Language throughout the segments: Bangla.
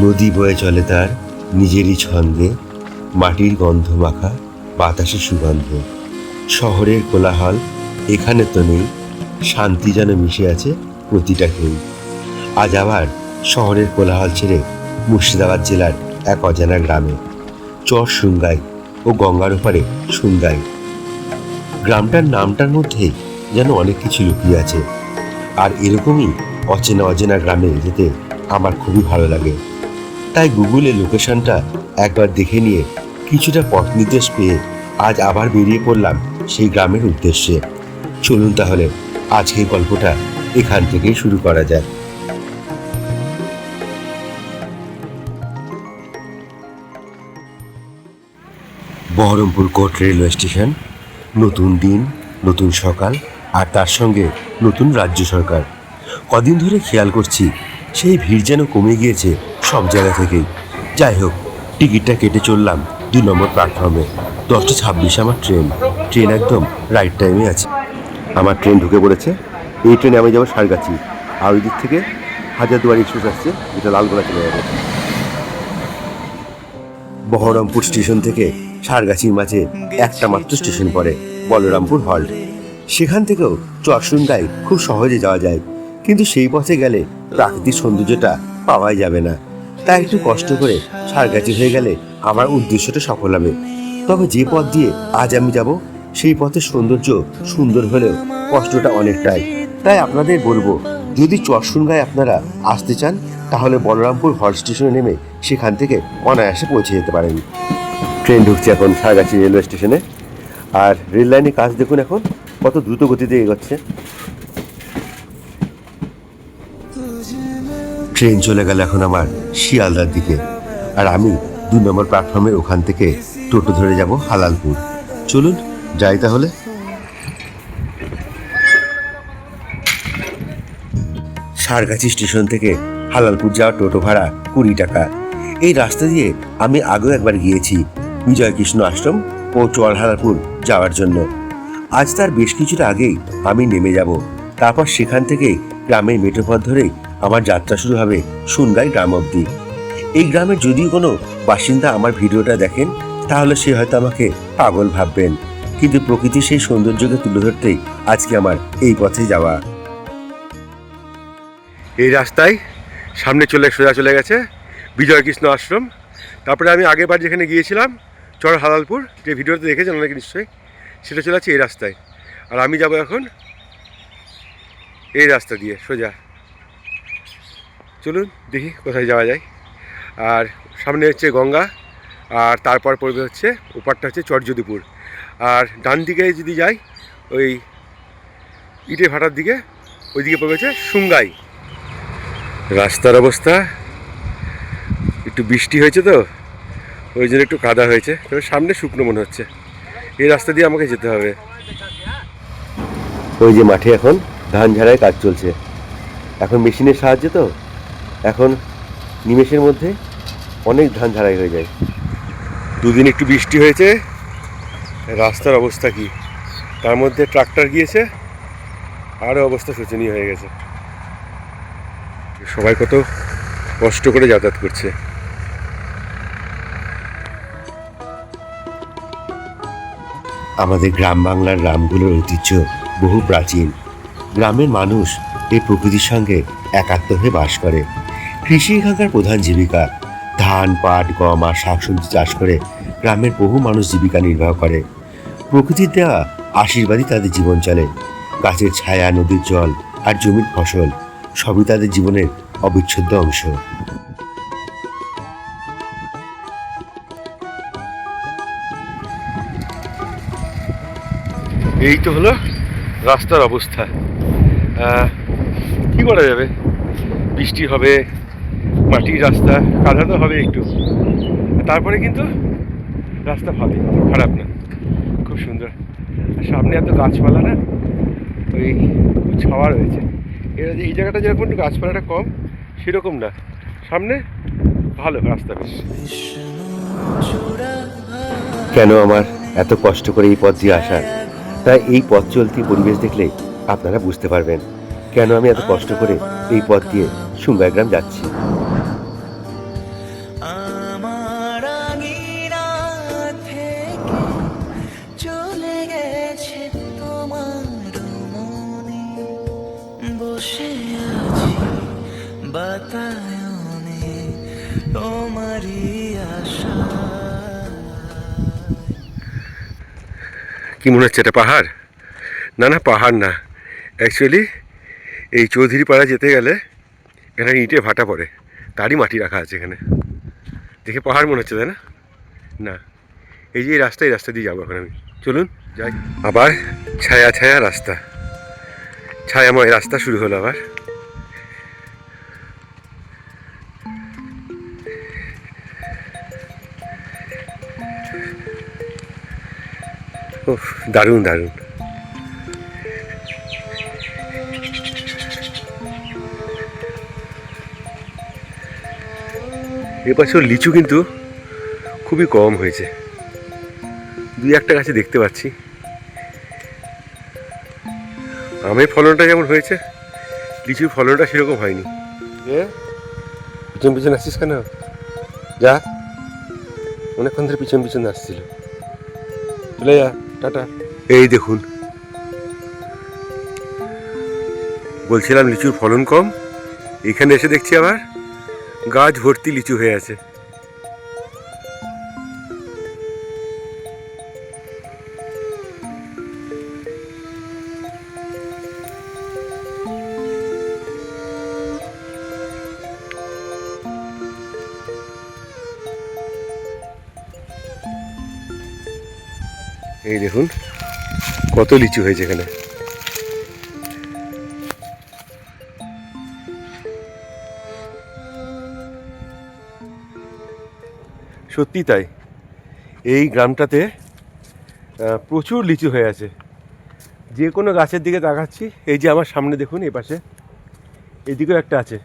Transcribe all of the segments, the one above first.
নদী বয়ে চলে তার নিজেরই ছন্দে, মাটির গন্ধ মাখা বাতাসে সুগন্ধ। শহরের কোলাহল এখানে তো নেই, শান্তি যেন মিশে আছে প্রতিটা ঢেউ। আজ আবার শহরের কোলাহল ছেড়ে মুর্শিদাবাদ জেলার এক অজানা গ্রামে, চর সুঙ্গাই ও গঙ্গার ওপারে সুঙ্গাই। গ্রামটার নামটার মধ্যে যেন অনেক কিছু লুকিয়ে আছে। আর এরকমই অচেনা অচেনা গ্রামে যেতে আমার খুবই ভালো লাগে। তাই গুগলে লোকেশনটা একবার দেখে নিয়ে কিছুটা পথ নির্দেশ পেয়ে আজ আবার বেরিয়ে পড়লাম সেই গ্রামের উদ্দেশ্যে। চলুন তাহলে আজকের গল্পটা এখান থেকেই শুরু করা যায়। Baharampur court railway station. নতুন দিন, নতুন সকাল, আর তার সঙ্গে নতুন রাজ্য সরকার। কদিন ধরে খেয়াল করছি সেই ভিড় যেন কমে গিয়েছে সব জায়গা থেকেই। যাই হোক, টিকিটটা কেটে চললাম 2 নম্বর প্ল্যাটফর্মে। 10:26 আমার ট্রেন একদম রাইট টাইমে আছে। আমার ট্রেন ঢুকে পড়েছে। এই ট্রেনে আমি যাবো সারগাছি, আর ওই দিক থেকে হাজারদুয়ারি এক্সপ্রেস আসছে, যেটা লালগোলা চলে যাবে। বহরমপুর স্টেশন থেকে সারগাছির মাঝে একটা মাত্র স্টেশন পড়ে, বলরামপুর হল্ট। সেখান থেকেও চরসুঙ্গায় খুব সহজে যাওয়া যায়, কিন্তু সেই পথে গেলে প্রাকৃতিক সৌন্দর্যটা পাওয়াই যাবে না। তাই একটু কষ্ট করে সারগাছি হয়ে গেলে আমার উদ্দেশ্যটা সফল হবে। তবে যে পথ দিয়ে আজ আমি যাব সেই পথের সৌন্দর্য সুন্দর হলেও কষ্টটা অনেকটাই। তাই আপনাদের বলবো, যদি চরসুঙ্গায় আপনারা আসতে চান তাহলে বলরামপুর হল্ট স্টেশনে নেমে সেখান থেকে অনায়াসে পৌঁছে যেতে পারেন। ট্রেন ঢুকছে এখন সারগাছি রেলওয়ে স্টেশনে। আর রেল লাইনের কাজ দেখুন এখন কত দ্রুত গতিতে এগোচ্ছে। ট্রেন চলে গেল এখন আমার শিয়ালদার দিকে, আর আমি 2 নম্বর প্ল্যাটফর্মের ওখান থেকে টোটো ধরে যাব হালালপুর। চলুন যাই তাহলে। সারগাছি স্টেশন থেকে হালালপুর যাওয়ার টোটো ভাড়া 20 টাকা। এই রাস্তা দিয়ে আমি আগেও একবার গিয়েছি বিজয়কৃষ্ণ আশ্রম ও চরহালালপুর যাওয়ার জন্য। আজ তার বেশ কিছুটা আগেই আমি নেমে যাব। তারপর সেখান থেকে গ্রামের মেঠোপথ ধরেই আমার যাত্রা শুরু হবে সুনগাই গ্রাম অবধি। এই গ্রামের যদি কোনো বাসিন্দা আমার ভিডিওটা দেখেন তাহলে সে হয়তো আমাকে পাগল ভাববেন, কিন্তু প্রকৃতির সেই সৌন্দর্যকে তুলে ধরতেই আজকে আমার এই পথে যাওয়া। এই রাস্তায় সামনে সোজা চলে গেছে বিজয়কৃষ্ণ আশ্রম। তারপরে আমি আগেরবার যেখানে গিয়েছিলাম চর হালালপুর, যে ভিডিওতে দেখেছেন অনেকে নিশ্চয়ই, সেটা চলে আছে এই রাস্তায়। আর আমি যাব এখন এই রাস্তা দিয়ে সোজা। চলুন দেখি কোথায় যাওয়া যায়। আর সামনে হচ্ছে গঙ্গা, আর তারপর পড়বে হচ্ছে ওপারটা হচ্ছে চরযদুপুর। আর ডান দিকে যদি যাই ওই ইটে ভাটার দিকে, ওই দিকে পড়বে হচ্ছে সুঙ্গাই। রাস্তার অবস্থা, একটু বৃষ্টি হয়েছে তো ওই জন্য একটু কাদা হয়েছে, তবে সামনে শুকনো মনে হচ্ছে। এই রাস্তা দিয়ে আমাকে যেতে হবে। ওই যে মাঠে এখন ধান ঝাড়াই কাজ চলছে, এখন মেশিনের সাহায্যে তো এখন নিমেষের মধ্যে অনেক ধান ঝাড়াই হয়ে যায়। দুদিন একটু বৃষ্টি হয়েছে, রাস্তার অবস্থা কি, তার মধ্যে ট্রাক্টর গিয়েছে, আরও অবস্থা শোচনীয় হয়ে গেছে। সবাই কত কষ্ট করে যাতায়াত করছে। আমাদের গ্রাম বাংলার গ্রামগুলোর ঐতিহ্য বহু প্রাচীন। গ্রামের মানুষ এই প্রকৃতির সঙ্গে একাত্ম হয়ে বাস করে। কৃষি এখানকার প্রধান জীবিকা। ধান, পাট, গম আর শাকসবজি চাষ করে গ্রামের বহু মানুষ জীবিকা নির্বাহ করে। প্রকৃতির দেওয়া আশীর্বাদই তাদের জীবন চলে। গাছের ছায়া, নদীর জল আর জমির ফসল সবই তাদের জীবনের অবিচ্ছেদ্য অংশ। এই তো হলো রাস্তার অবস্থা। কি করা যাবে, বৃষ্টি হবে, মাটির রাস্তা, কাদা তো হবে একটু, তারপরে কিন্তু রাস্তা ভালোই, খারাপ না, খুব সুন্দর। সামনে এত গাছপালা না, ওই ছাওয়া রয়েছে। এই জায়গাটা যেরকম একটু গাছপালাটা কম সেরকম না, সামনে ভালো রাস্তা বেশ। কেন আমার এত কষ্ট করে এই পথ দিয়ে আসা, তাই এই পথ চলতি পরিবেশ দেখলে আপনারা বুঝতে পারবেন কেন আমি এত কষ্ট করে এই পথ দিয়ে সুঙ্গাই গ্রাম যাচ্ছি। বাতায়নে তোমারই আশা। কি মনে হচ্ছে, এটা পাহাড়? না না, পাহাড় না, অ্যাকচুয়ালি এই চৌধুরী পাড়া যেতে গেলে এখানে ইটে ভাটা পড়ে, তারই মাটি রাখা আছে এখানে। দেখে পাহাড় মনে হচ্ছে, তাই না? না, এই যে এই রাস্তা দিয়ে যাবো এখন আমি। চলুন যাই। আবার ছায়া ছায়া রাস্তা, ছায়াময় রাস্তা শুরু হলো আবার। ওহ, দারুণ দারুণ। এবছর লিচু কিন্তু খুবই কম হয়েছে, দুই একটা গাছে দেখতে পাচ্ছি। আমের ফলনটা যেমন হয়েছে, লিচুর ফলনটা সেরকম হয়নি। এ পিছন পিছন আসছিস কেন? যা, অনেকক্ষণ ধরে পিছন পিছন আসছিল, চলে যা, টাটা। এই দেখুন, বলছিলাম লিচুর ফলন কম, এখানে এসে দেখছি আবার গাছ ভর্তি লিচু হয়ে আছে। এই দেখুন কত লিচু হয়েছে এখানে। সত্যি তাই, এই গ্রামটাতে প্রচুর লিচু হয়ে আছে। যে কোনো গাছের দিকে তাকাচ্ছি, এই যে আমার সামনে দেখুন, এই পাশে এদিকেও একটা আছে,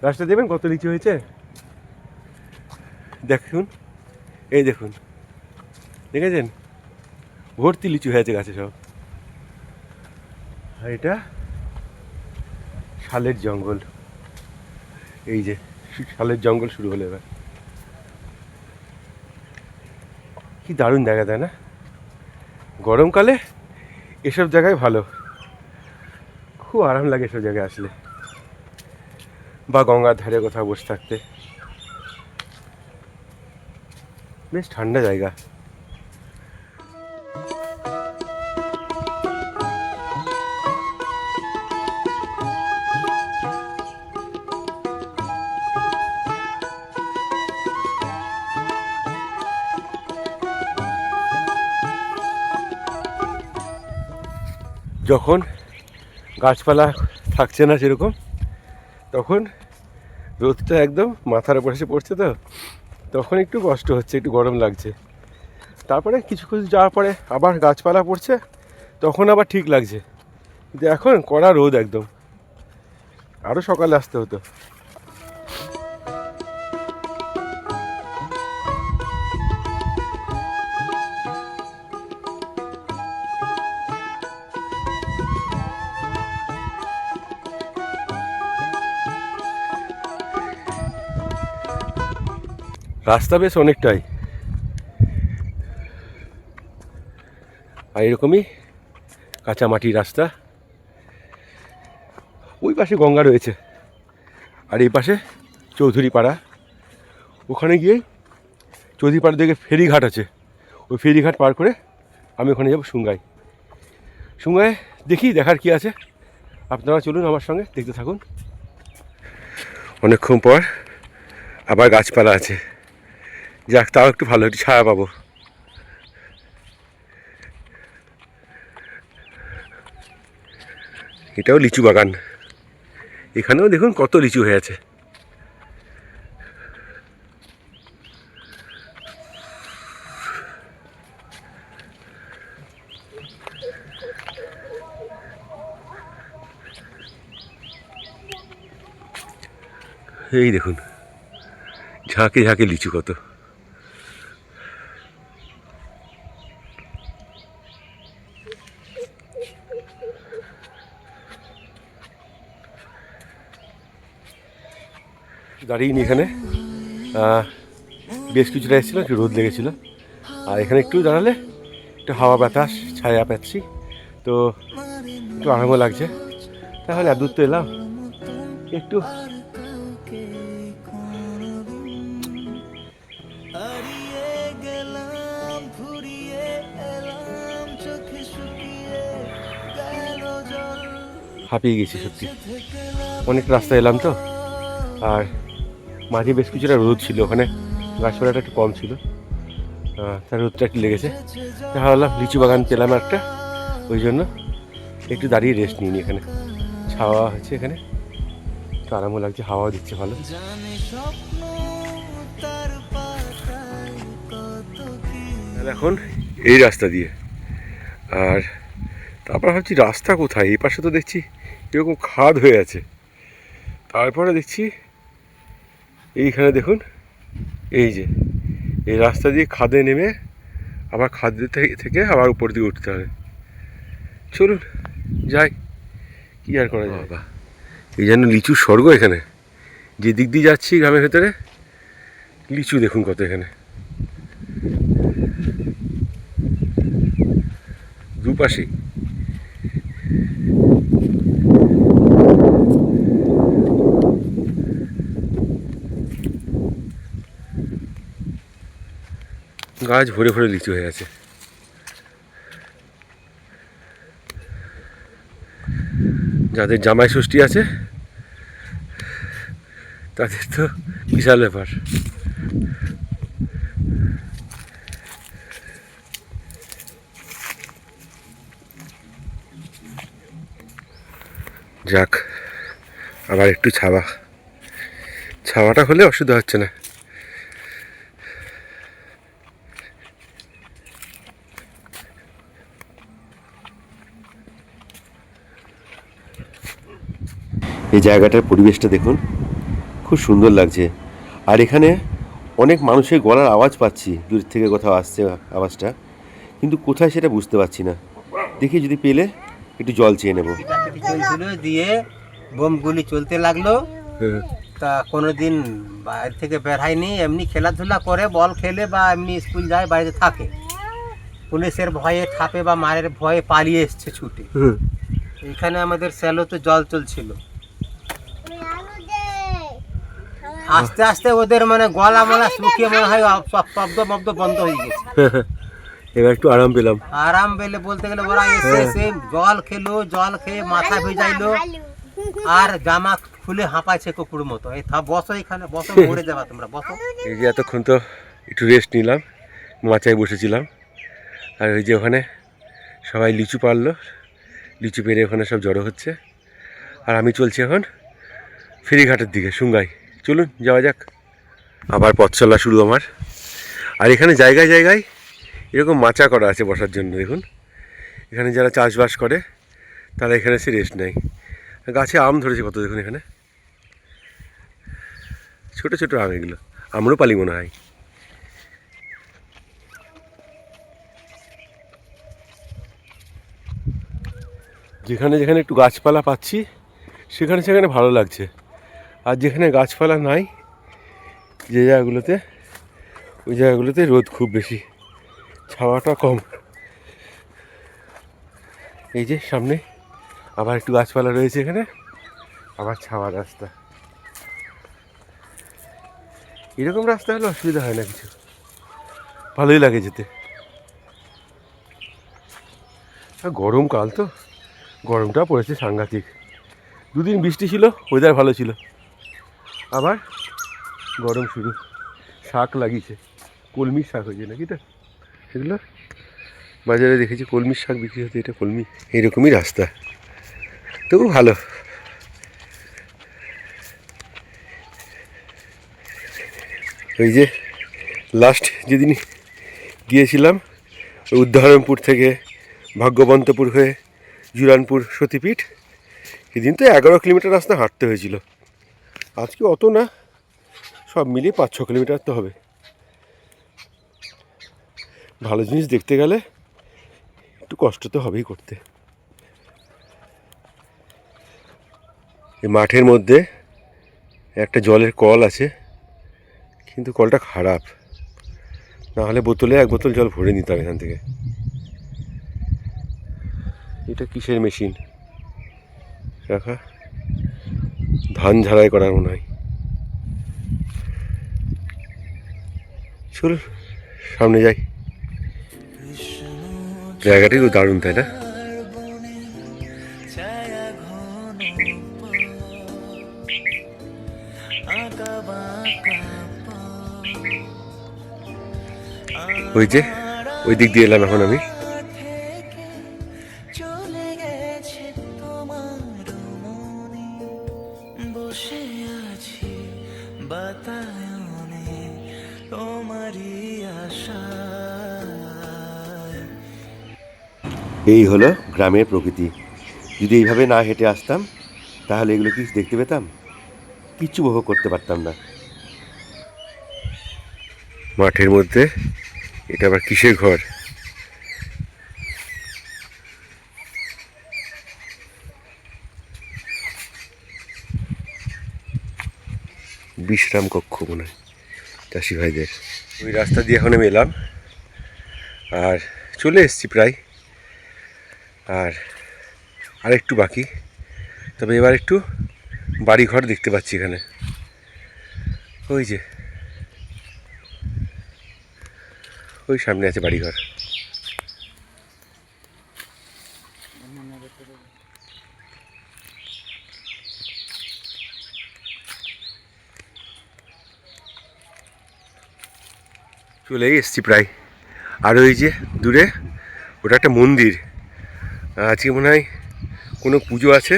গাছটা দেবেন কত লিচু হয়েছে দেখুন। এই দেখুন, দেখেছেন, ভর্তি লিচু হয়েছে গাছে সব। আর এটা শালের জঙ্গল, এই যে শালের জঙ্গল শুরু হলো এবার। কি দারুণ জায়গা, তাই না? গরমকালে এসব জায়গায় ভালো, খুব আরাম লাগে এসব জায়গায় আসলে, বা গঙ্গার ধারে কোথাও বসে থাকতে, বেশ ঠান্ডা জায়গা। যখন গাছপালা থাকছে না সেরকম, তখন রোদটা একদম মাথার উপর এসে পড়ছে, তো তখন একটু কষ্ট হচ্ছে, একটু গরম লাগছে। তারপরে কিছু কিছু যাওয়ার পরে আবার গাছপালা পড়ছে, তখন আবার ঠিক লাগছে। কিন্তু এখন কড়া রোদ একদম, আরও সকালে আসতে হতো। রাস্তা বেশ অনেকটাই, আর এরকমই কাঁচা মাটির রাস্তা। ওই পাশে গঙ্গা রয়েছে, আর এই পাশে চৌধুরী পাড়া। ওখানে গিয়েই চৌধুরী পাড়া থেকে ফেরিঘাট আছে, ওই ফেরিঘাট পার করে আমি ওখানে যাবো সুঙ্গাই। সুঙ্গায় দেখি দেখার কি আছে, আপনারা চলুন আমার সঙ্গে, দেখতে থাকুন। অনেকক্ষণ পর আবার গাছপালা আছে, যাক তাও একটু ভালো, একটু ছায়া পাবো। এটাও লিচু বাগান, এখানেও দেখুন কত লিচু হয়ে আছে। এই দেখুন ঝাঁকে ঝাঁকে লিচু কত। দাঁড়িয়ে নি এখানে, বেশ কিছুটা এসেছিলো, একটু রোদ লেগেছিলো, আর এখানে একটু দাঁড়ালে একটু হাওয়া বাতাস ছায়া পাচ্ছি, তো একটু আরামও লাগছে। তাহলে আর দূর তো এলাম, একটু আর কাউকে কোনদিন হারিয়ে গেলাম, ফুরিয়ে এলাম, চোখে শুকিয়ে গেল জল, হাঁপিয়ে গেছি সত্যি। থেকে অনেক রাস্তা এলাম তো, আর মাঝে বেশ কিছুটা রোদ ছিল, ওখানে গাছপালাটা একটু কম ছিল, তার রোদটা একটু লেগেছে। ভাবলাম লিচু বাগান পেলাম একটা, ওই জন্য একটু দাঁড়িয়ে রেস্ট নিই এখানে। ছাওয়া হচ্ছে এখানে, একটু আরামও লাগছে, হাওয়া দিচ্ছে ভালো। জানে স্বপ্ন তার পাতায় কত কি। এখন এই রাস্তা দিয়ে, আর তারপর ভাবছি রাস্তা কোথায়, এই পাশে তো দেখছি এরকম খাদ হয়ে আছে, তারপরে দেখছি এইখানে দেখুন, এই যে এই রাস্তা দিয়ে খাদে নেমে আবার খাদে থেকে আবার উপর দিকে উঠতে হবে। চলুন যাই, কি আর করা যায়। বাবা, এই যেন লিচুর স্বর্গ এখানে, যে দিক দিয়ে যাচ্ছি গ্রামের ভেতরে লিচু দেখুন কত এখানে, দুপাশেই। গাছ ভরে ভরে লিচু হয়ে আছে। যাদের জামাই ষষ্ঠী আছে তাদের তো বিশাল ব্যাপার। যাক, আবার একটু ছাওয়াটা হলে অসুবিধা হচ্ছে না। এই জায়গাটার পরিবেশটা দেখুন, খুব সুন্দর লাগছে। আর এখানে অনেক মানুষের গলার আওয়াজ পাচ্ছি, দূর থেকে কোথাও আসছে আওয়াজটা, কিন্তু কোথায় সেটা বুঝতে পারছি না। দেখি যদি পেলে একটু জল চেয়ে নেবো। চলছিল, দিয়ে বোমগুলি চলতে লাগলো। তা কোনোদিন বাইরে থেকে বের হয়নি, এমনি খেলাধুলা করে, বল খেলে বা এমনি স্কুল যায়, বাড়িতে থাকে। পুলিশের ভয়ে, ঠাপে বা মারের ভয়ে পালিয়ে এসছে ছুটে। এখানে আমাদের স্যালোতে জল চলছিল। আস্তে আস্তে ওদের মানে গলা মালা শুকিয়ে মনে হয় শব্দ মব্দ বন্ধ হয়ে গেছে। এবার একটু আরাম পেলাম। আরাম পেলে বলতে গেলে ওরা এসে জল খেলো, জল খেয়ে মাথা ভিজাইলো, আর জামা খুলে হাঁপাইছে কুকুর মতো। এই বসো, এখানে বসো, মরে যাবা তোমরা, বসো। এই যে এতক্ষণ তো একটু রেস্ট নিলাম, মাচায় বসেছিলাম, আর ওই যে ওখানে সবাই লিচু পারলো, লিচু পেরে ওখানে সব জড়ো হচ্ছে, আর আমি চলছি এখন ফেরিঘাটের দিকে, সুঙ্গাই। চলুন যাওয়া যাক। আবার পথ চলা শুরু আমার। আর এখানে জায়গায় জায়গায় এরকম মাচা করা আছে বসার জন্য। দেখুন, এখানে যারা চাষবাস করে তারা এখানে এসে রেস্ট নেয়। গাছে আম ধরেছে কত, দেখুন এখানে ছোট ছোট আম, এগুলো আম্রপালি মনে হয়। যেখানে যেখানে একটু গাছপালা পাচ্ছি সেখানে সেখানে ভালো লাগছে, আর যেখানে গাছপালা নাই যে জায়গাগুলোতে, ওই জায়গাগুলোতে রোদ খুব বেশি, ছাওয়াটা কম। এই যে সামনে আবার একটু গাছপালা রয়েছে, এখানে আবার ছাওয়ার রাস্তা। এরকম রাস্তা হলে অসুবিধা হয় না কিছু, ভালোই লাগে যেতে। আর গরমকাল তো, গরমটা পড়েছে সাংঘাতিক। দুদিন বৃষ্টি ছিল, ওয়েদার ভালো ছিল, আবার গরম শুরু। শাক লাগিয়েছে, কলমির শাক হয়েছে নাকি, তো সেগুলো বাজারে দেখেছি কলমির শাক বিক্রি হতে, এটা কলমি। এইরকমই রাস্তা, তবু ভালো। ওই যে লাস্ট যেদিন গিয়েছিলাম উদ্ধরণপুর থেকে ভাগ্যবন্তপুর হয়ে জুরানপুর সতীপীঠ, সেদিন তো 11 কিলোমিটার রাস্তা হাঁটতে হয়েছিল। আজকে অত না, সব মিলিয়ে 5-6 কিলোমিটার তো হবে। ভালো জিনিস দেখতে গেলে একটু কষ্ট তো হবেই করতে। এই মাঠের মধ্যে একটা জলের কল আছে, কিন্তু কলটা খারাপ, নাহলে বোতলে 1 বোতল জল ভরে নিতাম এখান থেকে। এটা কিসের মেশিন রাখা, ধান ঝাড়াই করার মনে হয়। চল সামনে যাই। জায়গাটি খুব দারুণ, তাই না? ছায়া ঘন আঁকা বাঁকা ওই যে ওই দিক দিয়ে এলাম এখন আমি। থেকে চলে গেছে তোমার মনে, বসে আছি বাতায়নে তোমারই আশায়। এই হলো গ্রামের প্রকৃতি। যদি এইভাবে না হেঁটে আসতাম তাহলে এগুলো কি দেখতে পেতাম? কিচ্ছু উপভোগ করতে পারতাম না। মাঠের মধ্যে এটা আবার কিসের ঘর? বিশ্রাম কক্ষ মনে হয় চাষি ভাইদের। ওই রাস্তা দিয়ে এখন আমি এলাম আর চলে এসেছি প্রায়। আর একটু বাকি, তবে এবার একটু বাড়িঘর দেখতে পাচ্ছি এখানে। ওই যে ওই সামনে আছে বাড়িঘর। চলেই এসছি প্রায়। আর ওই যে দূরে ওটা একটা মন্দির। আজকে মনে হয় কোনো পুজো আছে,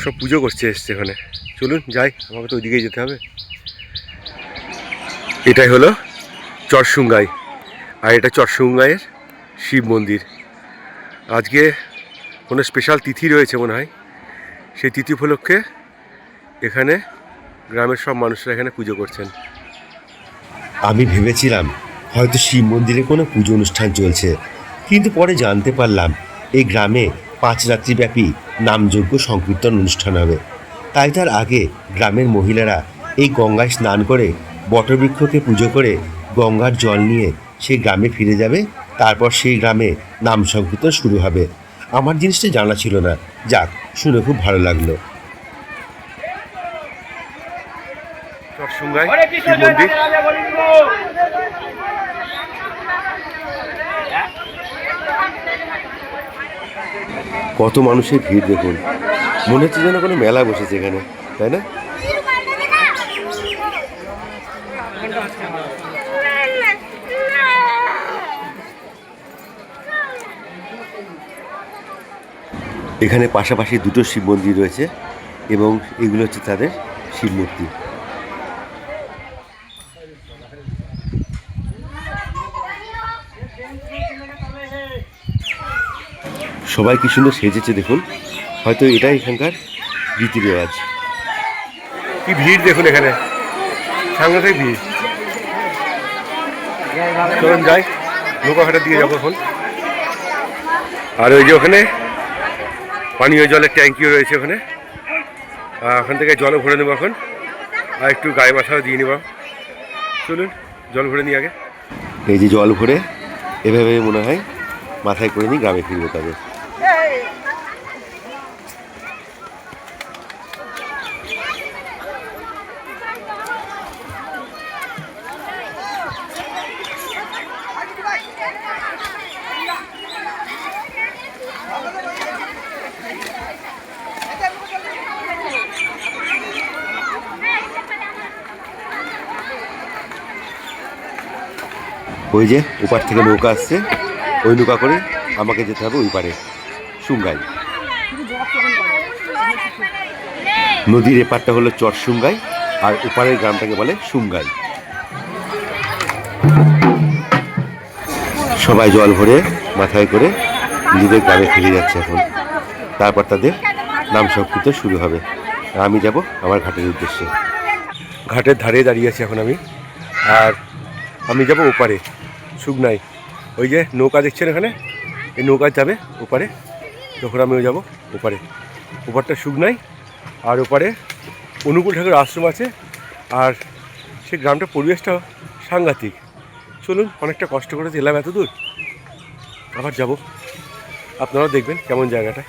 সব পুজো করছে এসছে এখানে। চলুন যাই, আমাকে তো ওইদিকেই যেতে হবে। এটাই হলো চরসুঙ্গাই, আর এটা চরসুঙ্গাইয়ের শিব মন্দির। আজকে কোনো স্পেশাল তিথি রয়েছে মনে হয়, সেই তিথি উপলক্ষে এখানে গ্রামের সব মানুষরা এখানে পুজো করছেন। আমি ভেবেছিলাম হয়তো শিব মন্দিরে কোনো পুজো অনুষ্ঠান চলছে, কিন্তু পরে জানতে পারলাম এই গ্রামে 5 রাত্রিব্যাপী নামযজ্ঞ সংকীর্তন অনুষ্ঠান হবে। তাই তার আগে গ্রামের মহিলারা এই গঙ্গায় স্নান করে বটবৃক্ষকে পুজো করে গঙ্গার জল নিয়ে সেই গ্রামে ফিরে যাবে। তারপর সেই গ্রামে নাম সংকীর্তন শুরু হবে। আমার জিনিসটা জানা ছিল না, যাক শুনে খুব ভালো লাগলো। চরসুঙ্গাই শিব মন্দির। কত মানুষের ভিড় দেখুন, মনে হচ্ছে যেন কোনো মেলা বসেছে এখানে, তাই না? এখানে পাশাপাশি দুটো শিব মন্দির রয়েছে এবং এগুলো হচ্ছে তাদের শিব মূর্তি। সবাই কি সুন্দর সেজেছে দেখুন, হয়তো এটাই এখানকার রীতি রেওয়াজ। কি ভিড় দেখুন এখানে, সাংঘাতিক ভিড়। চলুন যাই, নৌকাঘাটের দিকে যাবো এখন। আর ওই যে ওখানে পানীয় জলের ট্যাঙ্কিও রয়েছে ওখানে, ওখান থেকে জলও ভরে নেবো এখন, আর একটু গায়ে মাথাও দিয়ে নেব। চলুন জল ভরে নিই আগে। এই যে জল ভরে এভাবে মনে হয় মাথায় করে নিই, গ্রামে ফিরবো তবে। ওই যে ওপার থেকে নৌকা আসছে, ওই নৌকা করে আমাকে যেতে হবে ওই পারে সুঙ্গাই। নদীর এপারটা হলো চরসুঙ্গাই আর ওপারের গ্রামটাকে বলে সুঙ্গাই। সবাই জল ভরে মাথায় করে নিজেদের গ্রামে ফিরে যাচ্ছে এখন। তারপর তাদের নাম সংকীর্তন শুরু হবে, আর আমি যাব আমার ঘাটের উদ্দেশ্যে। ঘাটের ধারে দাঁড়িয়ে আছি এখন আমি, আর আমি যাব ওপারে সুগনাই। ওই যে নৌকা দেখছেন এখানে, এই নৌকা যাবে ওপারে, তখন আমিও যাব ওপারে। ওপারটা সুগনাই, আর ওপারে অনুকূল ঠাকুর আশ্রম আছে। আর সেই গ্রামটার পরিবেশটাও সাংঘাতিক। চলুন, অনেকটা কষ্ট করে এলাম এত দূর, আবার যাব, আপনারাও দেখবেন কেমন জায়গাটা।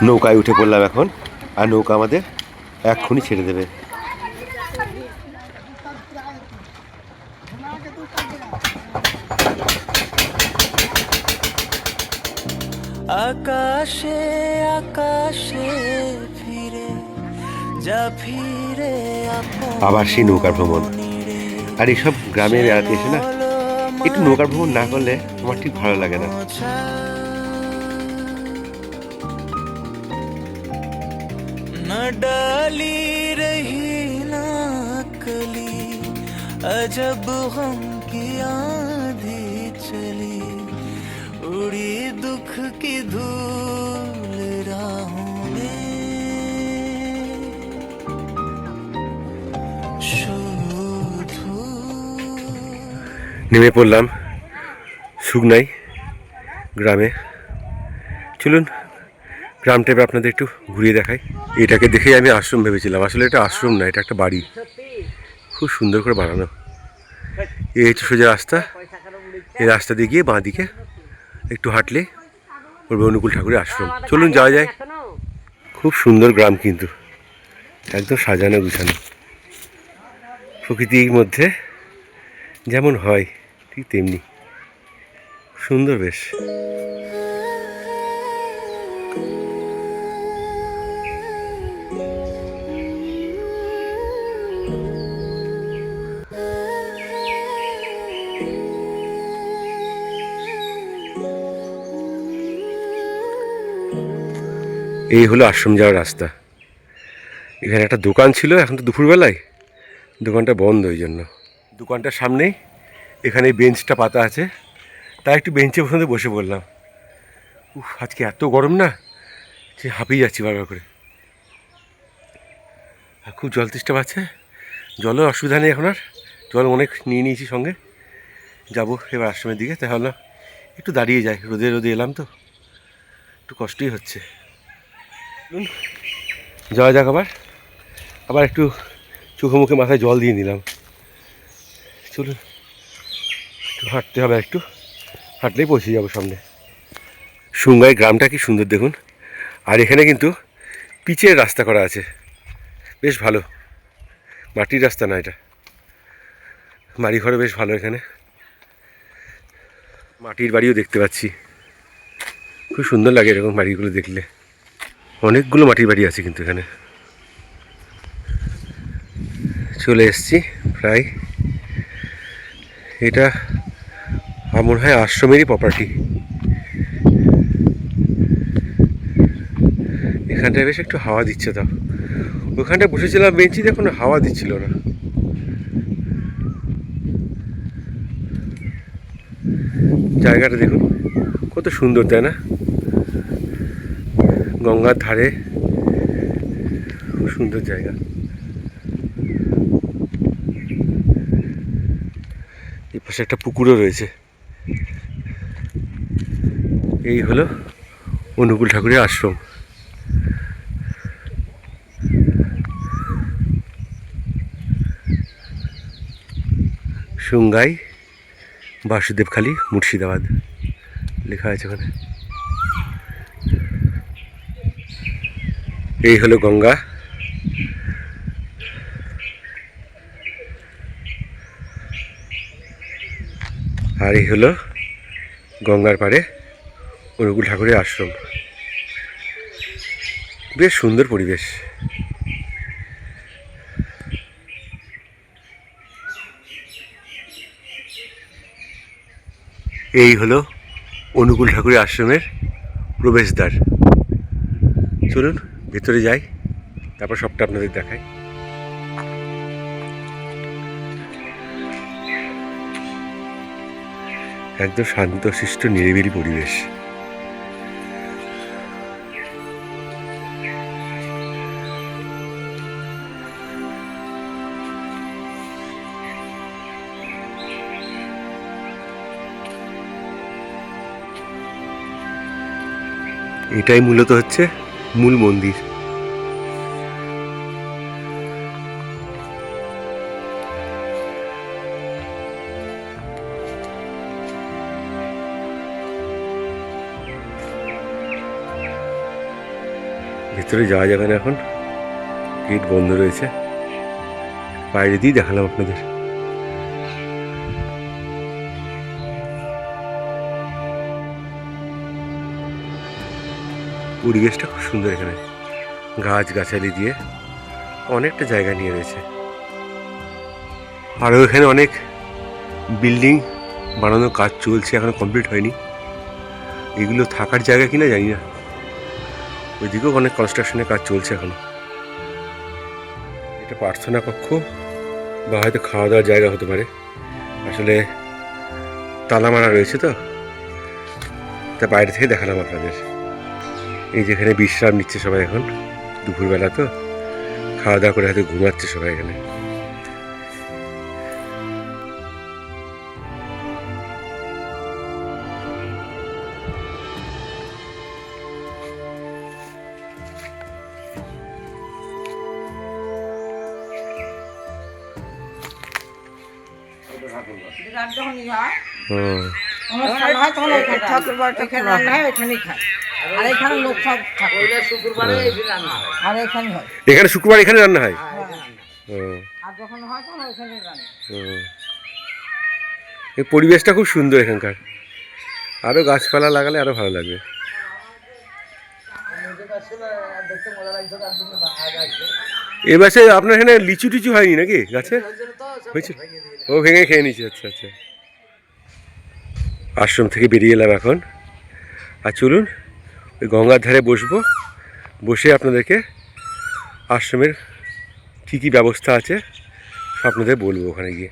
নৌকায় উঠে পড়লাম এখন, আর নৌকা আমাদের এক্ষুনি ছেড়ে দেবে। আকাশে আকাশে ফিরে যা ফিরে আবার সেই নৌকার ভ্রমণ। আর এইসব গ্রামে বেড়াতে এসে না একটু নৌকার ভ্রমণ না করলে আমার ঠিক ভালো লাগে না। न डाली रही ना कली अजब गम की आंधी चली उड़ी दुख की धूल राहों में শুধু নেমে পড়লাম শুকনাই গ্রামে। চলুন গ্রামটাকে আপনাদের একটু ঘুরিয়ে দেখাই। এটাকে দেখেই আমি আশ্রম ভেবেছিলাম, আসলে এটা আশ্রম না, এটা একটা বাড়ি, খুব সুন্দর করে বানানো। এই হচ্ছে সোজা রাস্তা, এই রাস্তা দিয়ে গিয়ে বাঁ দিকে একটু হাঁটলে পড়বে অনুকূল ঠাকুরের আশ্রম। চলুন যাওয়া যায়। খুব সুন্দর গ্রাম, কিন্তু একদম সাজানো গুছানো, প্রকৃতির মধ্যে যেমন হয় ঠিক তেমনি সুন্দর বেশ। এই হলো আশ্রম যাওয়ার রাস্তা। এখানে একটা দোকান ছিল, এখন তো দুপুরবেলায় দোকানটা বন্ধ, ওই জন্য দোকানটার সামনেই এখানে বেঞ্চটা পাতা আছে, তাই একটু বেঞ্চে বসে পড়লাম। উফ, আজকে এত গরম না যে হাঁপিয়ে যাচ্ছি বারবার করে। আর খুব জল তেষ্টা পাচ্ছে, জলের অসুবিধা নেই এখন আর, জল অনেক নিয়ে নিয়েছি সঙ্গে। যাবো এবার আশ্রমের দিকে, তাহলে একটু দাঁড়িয়ে যাই, রোদে রোদে এলাম তো একটু কষ্টই হচ্ছে। যাওয়া যাক। আবার একটু চোখে মুখে মাথায় জল দিয়ে নিলাম। চলুন একটু হাঁটতে হবে, একটু হাঁটলেই পৌঁছে যাবো সামনে। সুঙ্গাই গ্রামটা কি সুন্দর দেখুন। আর এখানে কিন্তু পিচের রাস্তা করা আছে, বেশ ভালো, মাটির রাস্তা না এটা। বাড়ি ঘরে বেশ ভালো, এখানে মাটির বাড়িও দেখতে পাচ্ছি, খুব সুন্দর লাগে এরকম বাড়িগুলো দেখলে। অনেকগুলো মাটির বাড়ি আছে কিন্তু এখানে। চলে এসছি প্রায়, এটা আমার মনে হয় আশ্রমেরই প্রপার্টি। এখানটায় বেশ একটু হাওয়া দিচ্ছে, তাও ওখানটায় বসেছিলাম বেঞ্চিতে, কোনো হাওয়া দিচ্ছিল না। জায়গাটা দেখুন কত সুন্দর, তাই না? গঙ্গার ধারে, খুব সুন্দর জায়গা। এই পাশে একটা পুকুরও রয়েছে। এই হলো অনুকূল ঠাকুরের আশ্রম। সুঙ্গাই বাসুদেবখালী মুর্শিদাবাদ লেখা আছে ওখানে। এই হলো গঙ্গা, আর এই হলো গঙ্গার পাড়ে অনুকূল ঠাকুরের আশ্রম। বেশ সুন্দর পরিবেশ। এই হলো অনুকূল ঠাকুরের আশ্রমের প্রবেশদ্বার। চলুন ভেতরে যাই, তারপর সবটা আপনাদের দেখাই। একদম শান্তশিষ্ট নিরিবিলি পরিবেশ। এটাই মূলত হচ্ছে মূল মন্দির। ভিতরে যাওয়া যাবে না এখন, গেট বন্ধ রয়েছে। বাইরে দিয়ে দেখালাম আপনাদের। পরিবেশটা খুব সুন্দর, এখানে গাছ গাছালি দিয়ে অনেকটা জায়গা নিয়ে রয়েছে। আরও এখানে অনেক বিল্ডিং বানানোর কাজ চলছে, এখনো কমপ্লিট হয়নি। এগুলো থাকার জায়গা কিনা জানি না, ওইদিকেও অনেক কনস্ট্রাকশনের কাজ চলছে এখন। এটা প্রার্থনা কক্ষ বা হয়তো খাওয়া দাওয়ার জায়গা হতে পারে, আসলে তালা মারা রয়েছে তো, তা বাইরে থেকে দেখালাম আপনাদের। এই যেখানে বিশ্রাম নিচ্ছে সবাই এখন, দুপুরবেলা তো খাওয়া দাওয়া করে হয়তো ঘুমাচ্ছে সবাই এখানে। হুম, অনুষ্ঠান হয় তখন ওইখানে ঠাকুরবাড়িটা এখানে রান্না হয়, ওইখানেই খায়। আর এখানে লোক সব থাকে। আর এখানে হয়। এখানে শুক্রবার এখানে রান্না হয়। হুম, আর যখন হয় তখন ওইখানেই রান্না। হুম। এই পরিবেশটা খুব সুন্দর এখানকার, আরও গাছপালা লাগালে আরও ভালো লাগবে। এবারে আপনার এখানে লিচু টিচু হয়নি নাকি গাছে? হয়েছে? ও ভেঙে খেয়ে নিচ্ছে। আচ্ছা আচ্ছা। আশ্রম থেকে বেরিয়ে এলাম এখন, আর চলুন ওই গঙ্গার ধারে বসবো, বসে আপনাদেরকে আশ্রমের কী কী ব্যবস্থা আছে সব আপনাদের বলবো ওখানে গিয়ে।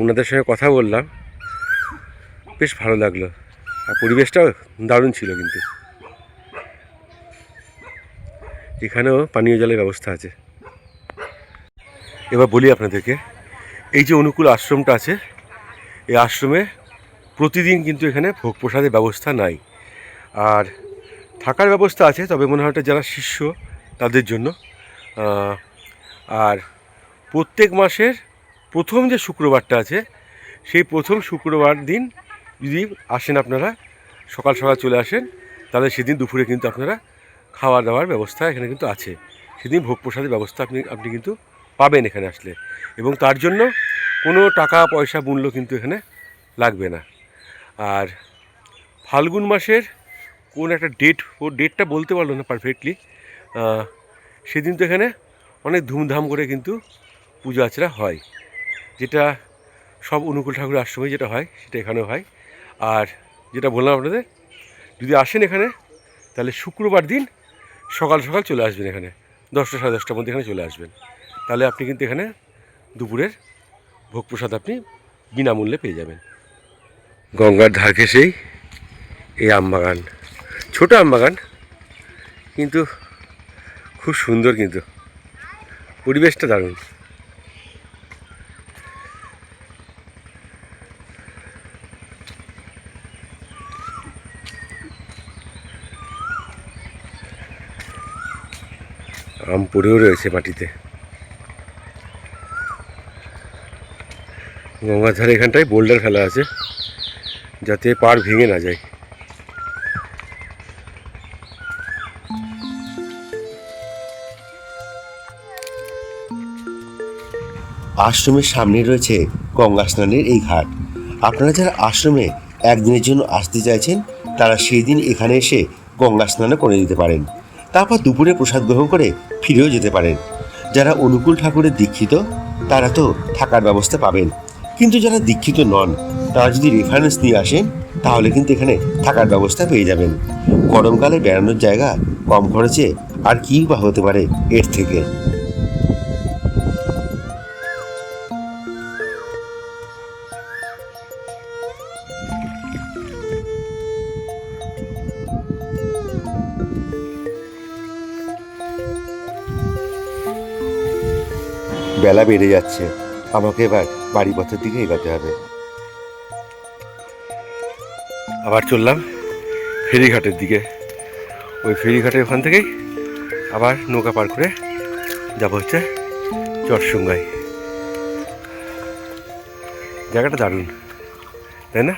ওনাদের সঙ্গে কথা বললাম, বেশ ভালো লাগলো, আর পরিবেশটাও দারুণ ছিল। কিন্তু এখানেও পানীয় জলের ব্যবস্থা আছে। এবার বলি আপনাদেরকে, এই যে অনুকূল আশ্রমটা আছে, এই আশ্রমে প্রতিদিন কিন্তু এখানে ভোগ প্রসাদের ব্যবস্থা নাই, আর থাকার ব্যবস্থা আছে, তবে মনে হয় যারা শিষ্য তাদের জন্য। আর প্রত্যেক মাসের প্রথম যে শুক্রবারটা আছে, সেই প্রথম শুক্রবার দিন যদি আসেন আপনারা, সকাল সকাল চলে আসেন, তাহলে সেদিন দুপুরে কিন্তু আপনারা খাওয়া দাওয়ার ব্যবস্থা এখানে কিন্তু আছে। সেদিন ভোগ প্রসাদের ব্যবস্থা আপনি কিন্তু পাবেন এখানে আসলে, এবং তার জন্য কোনো টাকা পয়সা মূল্য কিন্তু এখানে লাগবে না। আর ফাল্গুন মাসের কোন একটা ডেটটা বলতে পারলো না পারফেক্টলি, সেদিন তো এখানে অনেক ধুমধাম করে কিন্তু পূজা আর্চনা হয়, যেটা সব অনুকূল ঠাকুরের আশ্রমে যেটা হয় সেটা এখানেও হয়। আর যেটা বললাম আপনাদের, যদি আসেন এখানে তাহলে শুক্রবার দিন সকাল সকাল চলে আসবেন এখানে, 10টা সাড়ে 10টার মধ্যে এখানে চলে আসবেন, তাহলে আপনি কিন্তু এখানে দুপুরের ভোগ প্রসাদ আপনি বিনামূল্যে পেয়ে যাবেন। গঙ্গার ধার ঘেঁষেই এই আমবাগান, ছোট আমবাগান, কিন্তু খুব সুন্দর, কিন্তু পরিবেশটা দারুণ। আম পড়েও রয়েছে মাটিতে। গঙ্গার ধারে এখানটায় বোল্ডার ফেলা আছে, যাতে পাড় ভেঙে না যায়। আশ্রমের সামনে রয়েছে গঙ্গা স্নানের এই ঘাট। আপনারা যারা আশ্রমে একদিনের জন্য আসতে চাইছেন, তারা সেই দিন এখানে এসে গঙ্গা স্নানও করে দিতে পারেন, তারপর দুপুরে প্রসাদ গ্রহণ করে ফিরেও যেতে পারেন। যারা অনুকূল ঠাকুরের দীক্ষিত, তারা তো থাকার ব্যবস্থা পাবেন, কিন্তু যারা দীক্ষিত নন, তারা যদি রেফারেন্স নিয়ে আসেন, তাহলে কিন্তু এখানে থাকার ব্যবস্থা পেয়ে যাবেন। গরমকালে বেড়ানোর জায়গা কম খরচে আর কী বা হতে পারে এর থেকে। বেলা বেড়ে যাচ্ছে, আমাকে এবার বাড়ি পথের দিকে এগোতে হবে। আবার চললাম ফেরিঘাটের দিকে। ওই ফেরিঘাটের ওখান থেকেই আবার নৌকা পার করে যাবো হচ্ছে চরসুঙ্গায়। জায়গাটা দারুণ, তাই না?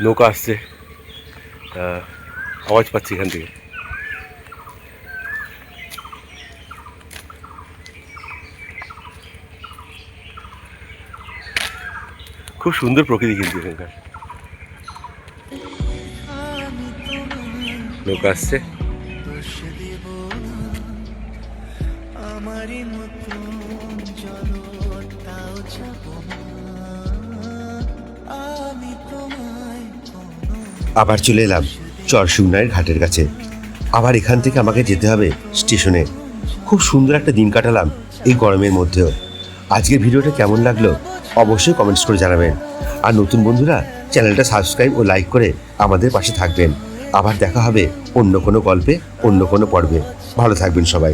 নৌকা আসছে, আওয়াজ পাচ্ছি এখান থেকে। খুব সুন্দর প্রকৃতি কিন্তু এখানকার। লোক আসছে। আমারই মতন চলো তাও যাবো না, আমি তোমায় আবার চলে এলাম চরশুগনাইয়ের ঘাটের কাছে। আবার এখান থেকে আমাকে যেতে হবে স্টেশনে। খুব সুন্দর একটা দিন কাটালাম এই গরমের মধ্যেও। আজকের ভিডিওটা কেমন লাগলো অবশ্যই কমেন্টস করে জানাবেন। আর নতুন বন্ধুরা চ্যানেলটা সাবস্ক্রাইব ও লাইক করে আমাদের পাশে থাকবেন। আবার দেখা হবে অন্য কোনো গল্পে, অন্য কোনো পর্বে। ভালো থাকবেন সবাই।